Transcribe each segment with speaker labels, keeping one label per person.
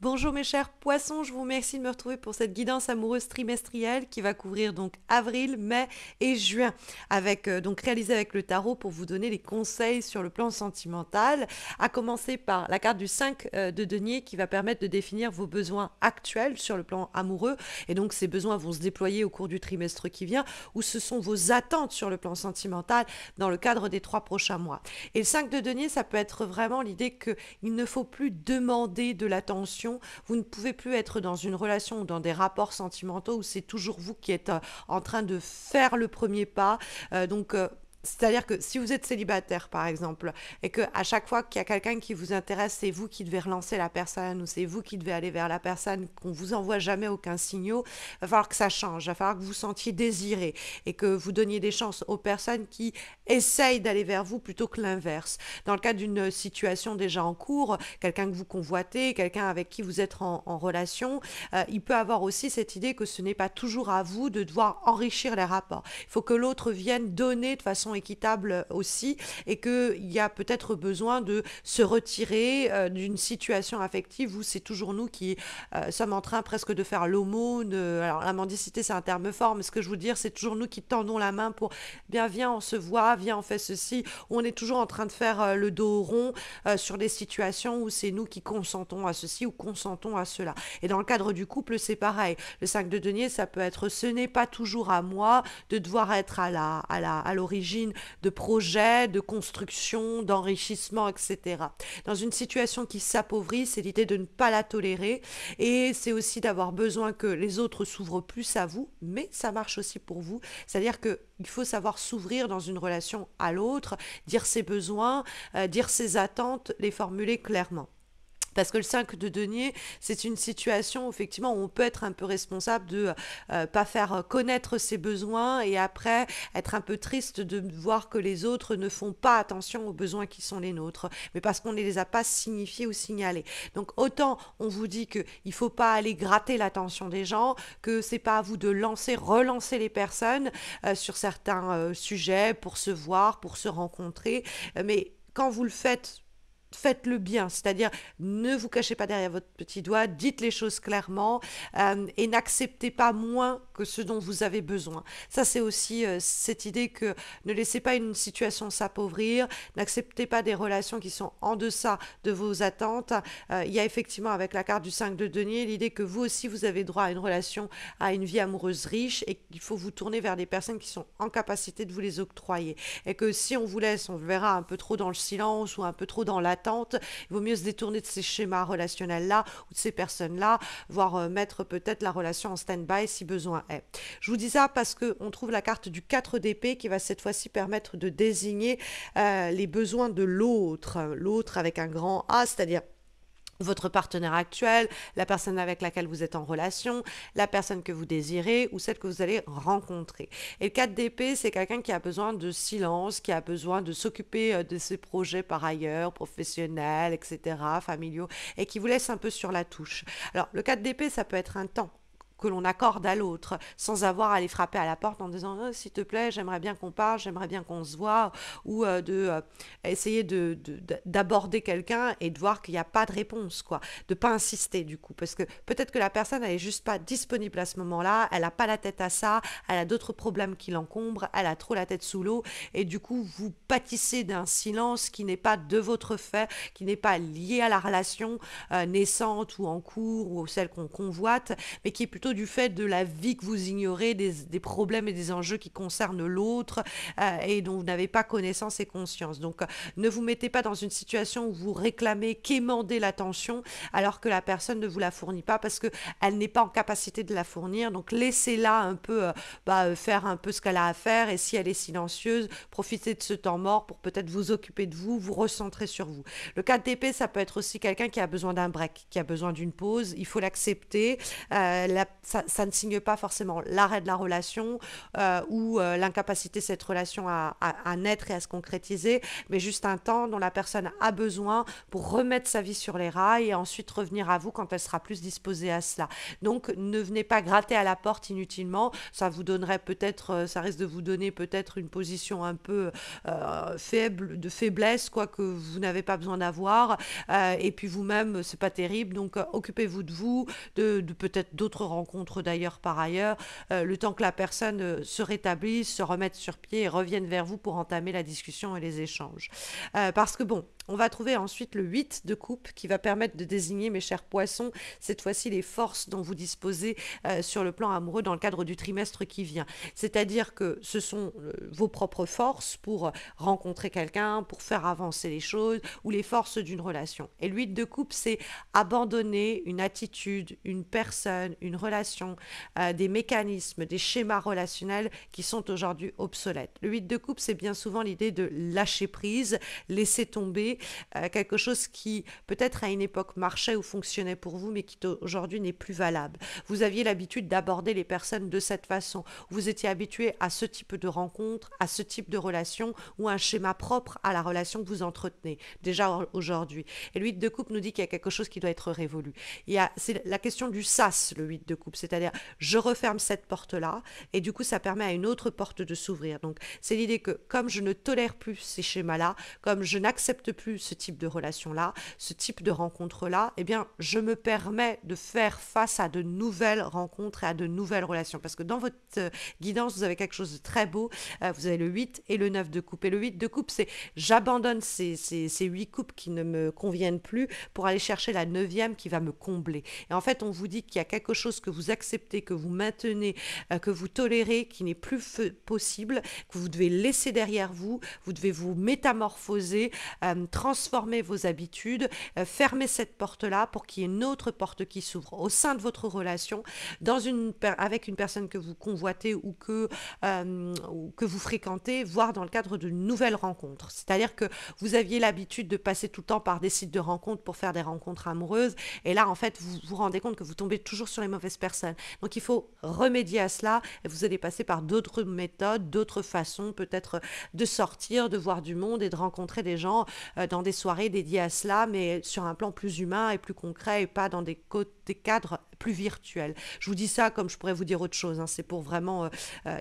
Speaker 1: Bonjour mes chers poissons, je vous remercie de me retrouver pour cette guidance amoureuse trimestrielle qui va couvrir donc avril, mai et juin, avec donc réalisée avec le tarot pour vous donner les conseils sur le plan sentimental, à commencer par la carte du 5 de denier qui va permettre de définir vos besoins actuels sur le plan amoureux, et donc ces besoins vont se déployer au cours du trimestre qui vient, ou ce sont vos attentes sur le plan sentimental dans le cadre des 3 prochains mois. Et le 5 de denier, ça peut être vraiment l'idée qu'il ne faut plus demander de l'attention. Vous ne pouvez plus être dans une relation ou dans des rapports sentimentaux où c'est toujours vous qui êtes en train de faire le premier pas. C'est-à-dire que si vous êtes célibataire, par exemple, et que à chaque fois qu'il y a quelqu'un qui vous intéresse, c'est vous qui devez relancer la personne ou c'est vous qui devez aller vers la personne, qu'on vous envoie jamais aucun signaux, il va falloir que ça change. Il va falloir que vous sentiez désiré et que vous donniez des chances aux personnes qui essayent d'aller vers vous plutôt que l'inverse. Dans le cas d'une situation déjà en cours, quelqu'un que vous convoitez, quelqu'un avec qui vous êtes en relation, il peut avoir aussi cette idée que ce n'est pas toujours à vous de devoir enrichir les rapports. Il faut que l'autre vienne donner de façon équitable aussi, et qu'il y a peut-être besoin de se retirer d'une situation affective où c'est toujours nous qui sommes en train presque de faire l'aumône. Alors la mendicité c'est un terme fort, mais ce que je veux dire c'est toujours nous qui tendons la main pour bien viens on se voit, viens on fait ceci. On est toujours en train de faire le dos rond sur des situations où c'est nous qui consentons à ceci ou consentons à cela. Et dans le cadre du couple c'est pareil. Le 5 de denier ça peut être ce n'est pas toujours à moi de devoir être à l'origine de projets, de construction, d'enrichissement, etc. Dans une situation qui s'appauvrit, c'est l'idée de ne pas la tolérer, et c'est aussi d'avoir besoin que les autres s'ouvrent plus à vous, mais ça marche aussi pour vous. C'est-à-dire qu'il faut savoir s'ouvrir dans une relation à l'autre, dire ses besoins, dire ses attentes, les formuler clairement. Parce que le 5 de denier, c'est une situation où, effectivement, où on peut être un peu responsable de pas faire connaître ses besoins et après être un peu triste de voir que les autres ne font pas attention aux besoins qui sont les nôtres, mais parce qu'on ne les a pas signifiés ou signalés. Donc autant on vous dit qu'il ne faut pas aller gratter l'attention des gens, que c'est pas à vous de relancer les personnes sur certains sujets pour se voir, pour se rencontrer, mais quand vous le faites-le bien, c'est-à-dire ne vous cachez pas derrière votre petit doigt, dites les choses clairement et n'acceptez pas moins que ce dont vous avez besoin. Ça, c'est aussi cette idée que ne laissez pas une situation s'appauvrir, n'acceptez pas des relations qui sont en deçà de vos attentes. Il y a effectivement avec la carte du 5 de denier l'idée que vous aussi, vous avez droit à une relation, à une vie amoureuse riche et qu'il faut vous tourner vers des personnes qui sont en capacité de vous les octroyer. Et que si on vous laisse, on le verra un peu trop dans le silence ou un peu trop dans l'attente, il vaut mieux se détourner de ces schémas relationnels-là ou de ces personnes-là, voire mettre peut-être la relation en stand-by si besoin est. Je vous dis ça parce qu'on trouve la carte du 4 d'épée qui va cette fois-ci permettre de désigner les besoins de l'autre avec un grand A, c'est-à-dire votre partenaire actuel, la personne avec laquelle vous êtes en relation, la personne que vous désirez ou celle que vous allez rencontrer. Et le 4 d'épée, c'est quelqu'un qui a besoin de silence, qui a besoin de s'occuper de ses projets par ailleurs, professionnels, etc., familiaux, et qui vous laisse un peu sur la touche. Alors, le 4 d'épée, ça peut être un temps que l'on accorde à l'autre, sans avoir à les frapper à la porte en disant oh, s'il te plaît, j'aimerais bien qu'on parle, j'aimerais bien qu'on se voit, ou essayer d'aborder quelqu'un et de voir qu'il n'y a pas de réponse, quoi, de pas insister du coup, parce que peut-être que la personne elle est juste pas disponible à ce moment-là, elle a pas la tête à ça, elle a d'autres problèmes qui l'encombrent, elle a trop la tête sous l'eau, et du coup vous pâtissez d'un silence qui n'est pas de votre fait, qui n'est pas lié à la relation naissante ou en cours ou celle qu'on convoite, mais qui est plutôt du fait de la vie que vous ignorez, des problèmes et des enjeux qui concernent l'autre et dont vous n'avez pas connaissance et conscience. Donc, ne vous mettez pas dans une situation où vous réclamez, quémandez l'attention alors que la personne ne vous la fournit pas parce qu'elle n'est pas en capacité de la fournir. Donc, laissez-la un peu faire un peu ce qu'elle a à faire, et si elle est silencieuse, profitez de ce temps mort pour peut-être vous occuper de vous, vous recentrer sur vous. Le 4 d'épée, ça peut être aussi quelqu'un qui a besoin d'un break, qui a besoin d'une pause. Il faut l'accepter. La ça ne signe pas forcément l'arrêt de la relation ou l'incapacité de cette relation à naître et à se concrétiser, mais juste un temps dont la personne a besoin pour remettre sa vie sur les rails et ensuite revenir à vous quand elle sera plus disposée à cela. Donc ne venez pas gratter à la porte inutilement, ça vous donnerait peut-être, ça risque de vous donner peut-être une position un peu faible, de faiblesse, quoi, que vous n'avez pas besoin d'avoir, et puis vous-même, c'est pas terrible, donc occupez-vous de vous, de peut-être d'autres rencontres d'ailleurs par ailleurs, le temps que la personne se rétablisse, se remette sur pied et revienne vers vous pour entamer la discussion et les échanges. Parce que bon, on va trouver ensuite le 8 de coupe qui va permettre de désigner, mes chers poissons, cette fois-ci les forces dont vous disposez sur le plan amoureux dans le cadre du trimestre qui vient. C'est-à-dire que ce sont vos propres forces pour rencontrer quelqu'un, pour faire avancer les choses, ou les forces d'une relation. Et le 8 de coupe, c'est abandonner une attitude, une personne, une relation, des mécanismes, des schémas relationnels qui sont aujourd'hui obsolètes. Le 8 de coupe, c'est bien souvent l'idée de lâcher prise, laisser tomber quelque chose qui peut-être à une époque marchait ou fonctionnait pour vous, mais qui aujourd'hui n'est plus valable. Vous aviez l'habitude d'aborder les personnes de cette façon. Vous étiez habitué à ce type de rencontre, à ce type de relation ou un schéma propre à la relation que vous entretenez déjà aujourd'hui. Et le 8 de coupe nous dit qu'il y a quelque chose qui doit être révolu. C'est la question du sas, le 8 de coupe, c'est-à-dire je referme cette porte-là et du coup ça permet à une autre porte de s'ouvrir. Donc c'est l'idée que comme je ne tolère plus ces schémas-là, comme je n'accepte plus ce type de relation-là, ce type de rencontre-là, eh bien je me permets de faire face à de nouvelles rencontres et à de nouvelles relations. Parce que dans votre guidance, vous avez quelque chose de très beau. Vous avez le 8 et le 9 de coupe. Et le 8 de coupe, c'est j'abandonne ces 8 coupes qui ne me conviennent plus pour aller chercher la 9e qui va me combler. Et en fait, on vous dit qu'il y a quelque chose que vous acceptez, que vous maintenez, que vous tolérez, qui n'est plus possible, que vous devez laisser derrière vous. Vous devez vous métamorphoser, transformer vos habitudes, fermer cette porte-là pour qu'il y ait une autre porte qui s'ouvre au sein de votre relation, avec une personne que vous convoitez ou que vous fréquentez, voire dans le cadre de nouvelles rencontres. C'est-à-dire que vous aviez l'habitude de passer tout le temps par des sites de rencontres pour faire des rencontres amoureuses, et là, en fait, vous vous rendez compte que vous tombez toujours sur les mauvaises personnes. Donc, il faut remédier à cela, et vous allez passer par d'autres méthodes, d'autres façons, peut-être de sortir, de voir du monde et de rencontrer des gens dans des soirées dédiées à cela, mais sur un plan plus humain et plus concret, et pas dans des cadres plus virtuels. Je vous dis ça comme je pourrais vous dire autre chose, hein. C'est pour vraiment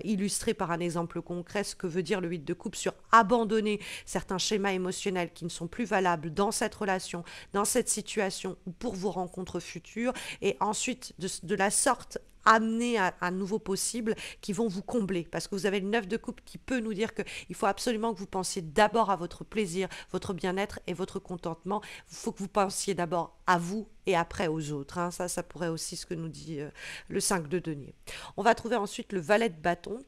Speaker 1: illustrer par un exemple concret ce que veut dire le 8 de coupe sur abandonner certains schémas émotionnels qui ne sont plus valables dans cette relation, dans cette situation ou pour vos rencontres futures, et ensuite de la sorte amener à un nouveau possible qui vont vous combler. Parce que vous avez le 9 de coupe qui peut nous dire qu'il faut absolument que vous pensiez d'abord à votre plaisir, votre bien-être et votre contentement. Il faut que vous pensiez d'abord à vous et après aux autres, hein. Ça pourrait aussi ce que nous dit le 5 de denier. On va trouver ensuite le valet de bâton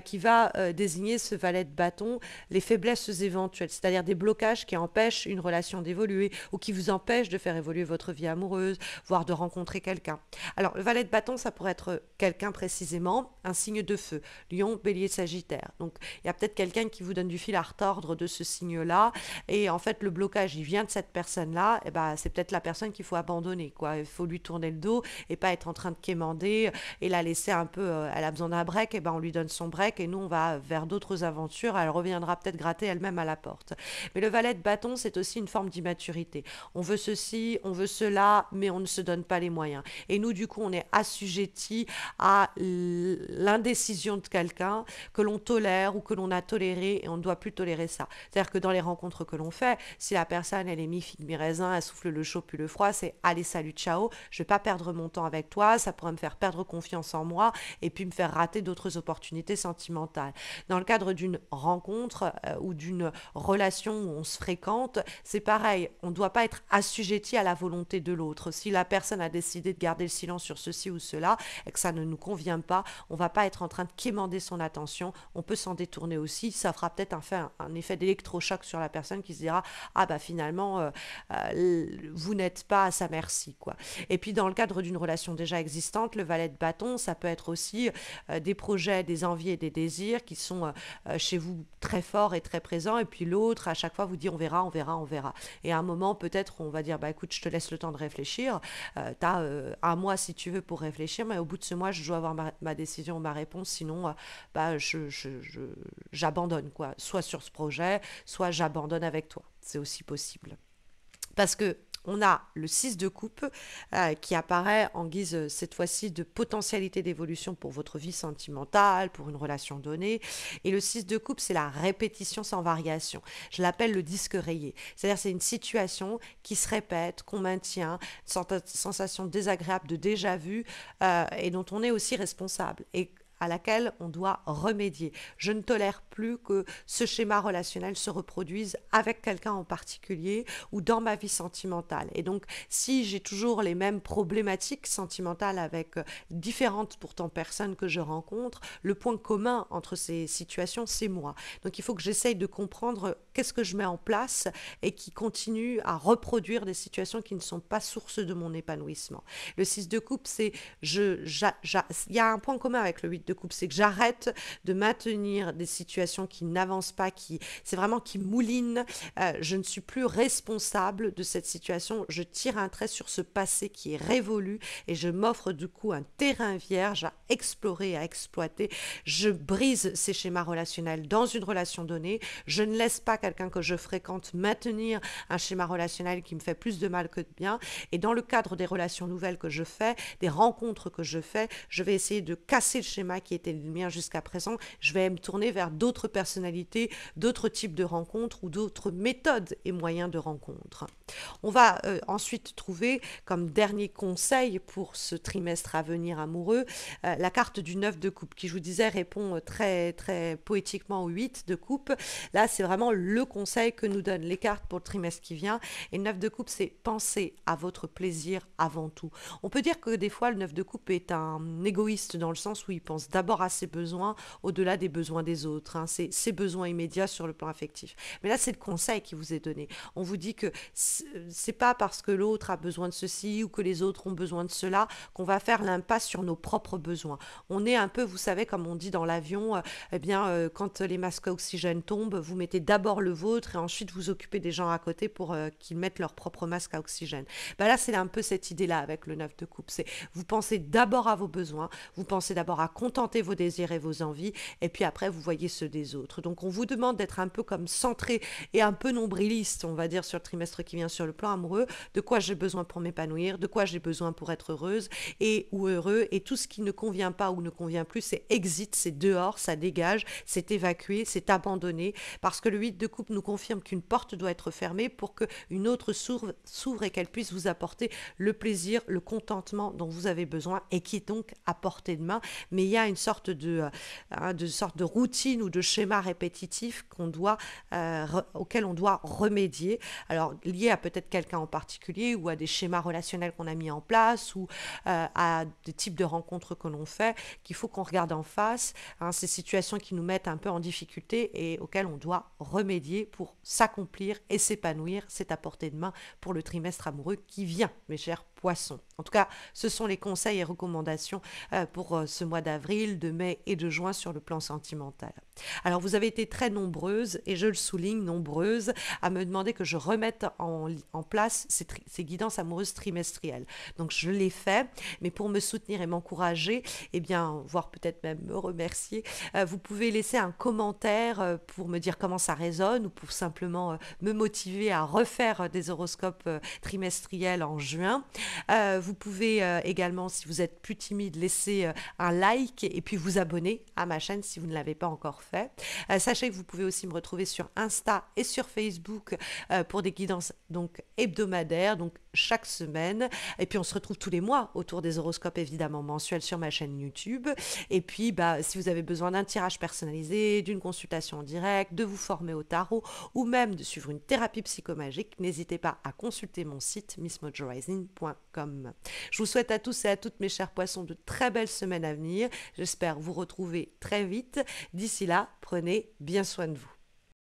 Speaker 1: qui va désigner, ce valet de bâton, les faiblesses éventuelles, c'est-à-dire des blocages qui empêchent une relation d'évoluer ou qui vous empêchent de faire évoluer votre vie amoureuse, voire de rencontrer quelqu'un. Alors, le valet de bâton, ça pourrait être quelqu'un précisément, un signe de feu, Lion, Bélier, Sagittaire. Donc, il y a peut-être quelqu'un qui vous donne du fil à retordre de ce signe-là, et en fait, le blocage, il vient de cette personne-là, et ben, c'est peut-être la personne qu'il faut abandonner, quoi. Il faut lui tourner le dos et pas être en train de quémander et la laisser un peu, elle a besoin d'un break, et ben on lui donne son break et nous on va vers d'autres aventures, elle reviendra peut-être gratter elle-même à la porte. Mais le valet de bâton, c'est aussi une forme d'immaturité. On veut ceci, on veut cela, mais on ne se donne pas les moyens. Et nous, du coup, on est assujettis à l'indécision de quelqu'un que l'on tolère ou que l'on a toléré, et on ne doit plus tolérer ça. C'est-à-dire que dans les rencontres que l'on fait, si la personne, elle est mi-figue, mi-raisin, elle souffle le chaud puis le froid, c'est allez, salut, ciao, je vais pas perdre mon temps avec toi, ça pourrait me faire perdre confiance en moi et puis me faire rater d'autres opportunités sentimentales. Dans le cadre d'une rencontre ou d'une relation où on se fréquente, c'est pareil, on ne doit pas être assujetti à la volonté de l'autre. Si la personne a décidé de garder le silence sur ceci ou cela et que ça ne nous convient pas, on va pas être en train de quémander son attention, on peut s'en détourner aussi, ça fera peut-être un effet d'électrochoc sur la personne qui se dira ah bah finalement vous n'êtes pas à sa merci, quoi. Et puis dans le cadre d'une relation déjà existante, le valet de bâton, ça peut être aussi des projets, des envies et des désirs qui sont chez vous très forts et très présents, et puis l'autre à chaque fois vous dit on verra, on verra, on verra. Et à un moment peut-être on va dire bah écoute, je te laisse le temps de réfléchir, t'as un mois si tu veux pour réfléchir, mais au bout de ce mois, je dois avoir ma décision ou ma réponse, sinon, bah, j'abandonne, quoi. Soit sur ce projet, soit j'abandonne avec toi. C'est aussi possible. Parce que on a le 6 de coupe qui apparaît en guise cette fois-ci de potentialité d'évolution pour votre vie sentimentale, pour une relation donnée. Et le 6 de coupe, c'est la répétition sans variation. Je l'appelle le disque rayé. C'est-à-dire c'est une situation qui se répète, qu'on maintient, une sensation désagréable de déjà vu et dont on est aussi responsable. Et à laquelle on doit remédier. Je ne tolère plus que ce schéma relationnel se reproduise avec quelqu'un en particulier ou dans ma vie sentimentale. Et donc, si j'ai toujours les mêmes problématiques sentimentales avec différentes pourtant personnes que je rencontre, le point commun entre ces situations, c'est moi. Donc, il faut que j'essaye de comprendre qu'est-ce que je mets en place et qui continue à reproduire des situations qui ne sont pas source de mon épanouissement. Le 6 de coupe, c'est il y a un point commun avec le 8 de coupe, c'est que j'arrête de maintenir des situations qui n'avancent pas, c'est vraiment qui moulinent. Je ne suis plus responsable de cette situation. Je tire un trait sur ce passé qui est révolu et je m'offre du coup un terrain vierge à explorer, à exploiter. Je brise ces schémas relationnels dans une relation donnée. Je ne laisse pas quelqu'un que je fréquente maintenir un schéma relationnel qui me fait plus de mal que de bien. Et dans le cadre des relations nouvelles que je fais, des rencontres que je fais, je vais essayer de casser le schéma qui était le mien jusqu'à présent. Je vais me tourner vers d'autres personnalités, d'autres types de rencontres ou d'autres méthodes et moyens de rencontre. On va ensuite trouver comme dernier conseil pour ce trimestre à venir amoureux la carte du 9 de coupe qui, je vous disais, répond très, très poétiquement au 8 de coupe. Là, c'est vraiment le conseil que nous donnent les cartes pour le trimestre qui vient. Et le 9 de coupe, c'est penser à votre plaisir avant tout. On peut dire que des fois, le 9 de coupe est un égoïste dans le sens où il pense d'abord à ses besoins au-delà des besoins des autres. Hein. C'est ses besoins immédiats sur le plan affectif. Mais là, c'est le conseil qui vous est donné. On vous dit que c'est pas parce que l'autre a besoin de ceci ou que les autres ont besoin de cela qu'on va faire l'impasse sur nos propres besoins. On est un peu, vous savez, comme on dit dans l'avion, quand les masques à oxygène tombent, vous mettez d'abord le vôtre et ensuite vous occupez des gens à côté pour qu'ils mettent leur propre masque à oxygène. Ben là, c'est un peu cette idée-là avec le 9 de coupe. C'est vous pensez d'abord à vos besoins, vous pensez d'abord à contenter vos désirs et vos envies, et puis après, vous voyez ceux des autres. Donc, on vous demande d'être un peu comme centré et un peu nombriliste, on va dire, sur le trimestre qui vient sur le plan amoureux, de quoi j'ai besoin pour m'épanouir, de quoi j'ai besoin pour être heureuse et ou heureux, et tout ce qui ne convient pas ou ne convient plus, c'est exit, c'est dehors, ça dégage, c'est évacué, c'est abandonné, parce que le 8 de coupe nous confirme qu'une porte doit être fermée pour qu'une autre s'ouvre et qu'elle puisse vous apporter le plaisir, le contentement dont vous avez besoin et qui est donc à portée de main. Mais il y a une sorte de routine ou de schéma répétitif auquel on doit remédier. Alors, lié à peut-être quelqu'un en particulier ou à des schémas relationnels qu'on a mis en place ou à des types de rencontres que l'on fait, qu'il faut qu'on regarde en face. Hein, ces situations qui nous mettent un peu en difficulté et auxquelles on doit remédier pour s'accomplir et s'épanouir. C'est à portée de main pour le trimestre amoureux qui vient, mes chers poissons. En tout cas, ce sont les conseils et recommandations pour ce mois d'avril, de mai et de juin sur le plan sentimental. Alors, vous avez été très nombreuses, et je le souligne, nombreuses, à me demander que je remette en place ces guidances amoureuses trimestrielles. Donc, je l'ai fait, mais pour me soutenir et m'encourager, eh bien, voire peut-être même me remercier, vous pouvez laisser un commentaire pour me dire comment ça résonne ou pour simplement me motiver à refaire des horoscopes trimestriels en juin. Vous pouvez également, si vous êtes plus timide, laisser un like et puis vous abonner à ma chaîne si vous ne l'avez pas encore fait. Sachez que vous pouvez aussi me retrouver sur Insta et sur Facebook pour des guidances donc hebdomadaires, donc chaque semaine. Et puis on se retrouve tous les mois autour des horoscopes évidemment mensuels sur ma chaîne YouTube. Et puis si vous avez besoin d'un tirage personnalisé, d'une consultation en direct, de vous former au tarot ou même de suivre une thérapie psychomagique, n'hésitez pas à consulter mon site missmojorising.com. Je vous souhaite à tous et à toutes mes chers poissons de très belles semaines à venir. J'espère vous retrouver très vite. D'ici là, prenez bien soin de vous.